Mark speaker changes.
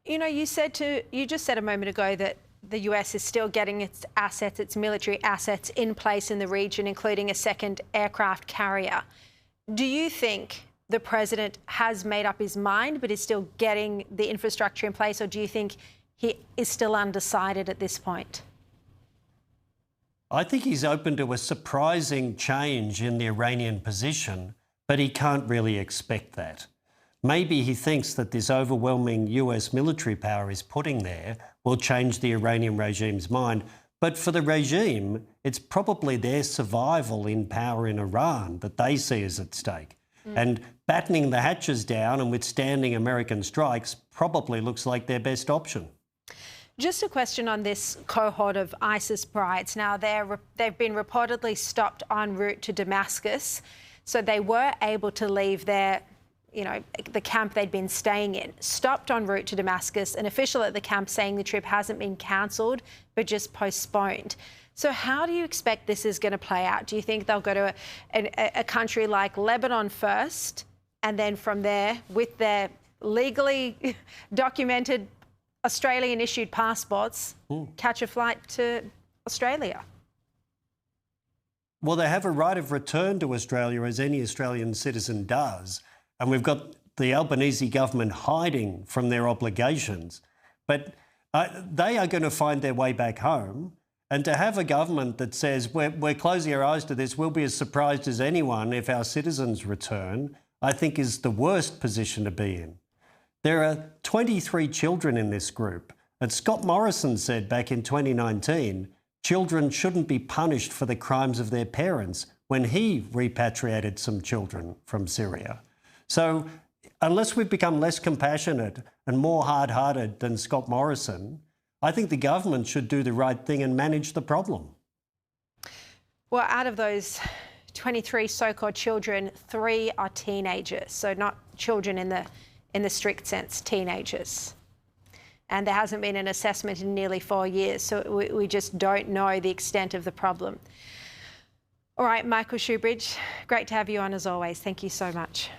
Speaker 1: You just said a moment ago that the US is still getting its assets, its military assets in place in the region, including a second aircraft carrier. Do you think the president has made up his mind but is still getting the infrastructure in place, or do you think he is still undecided at this point?
Speaker 2: I think he's open to a surprising change in the Iranian position, but he can't really expect that. Maybe he thinks that this overwhelming US military power he's putting there will change the Iranian regime's mind. But for the regime, it's probably their survival in power in Iran that they see as at stake. And battening the hatches down and withstanding American strikes probably looks like their best option.
Speaker 1: Just a question on this cohort of ISIS brides. Now, they've been reportedly stopped en route to Damascus, so they were able to leave their the camp they'd been staying in, stopped en route to Damascus, an official at the camp saying the trip hasn't been cancelled, but just postponed. So how do you expect this is going to play out? Do you think they'll go to a country like Lebanon first, and then from there, with their legally documented Australian-issued passports, catch a flight to Australia?
Speaker 2: Well, they have a right of return to Australia, as any Australian citizen does. And we've got the Albanese government hiding from their obligations. But they are going to find their way back home. And to have a government that says, we're closing our eyes to this, we'll be as surprised as anyone if our citizens return, I think is the worst position to be in. There are 23 children in this group. And Scott Morrison said back in 2019, children shouldn't be punished for the crimes of their parents when he repatriated some children from Syria. So unless we've become less compassionate and more hard-hearted than Scott Morrison, I think the government should do the right thing and manage the problem.
Speaker 1: Well, out of those 23 so-called children, 3 are teenagers, so not children in the strict sense, teenagers. And there hasn't been an assessment in nearly 4 years, so we just don't know the extent of the problem. All right, Michael Shoebridge, great to have you on as always. Thank you so much.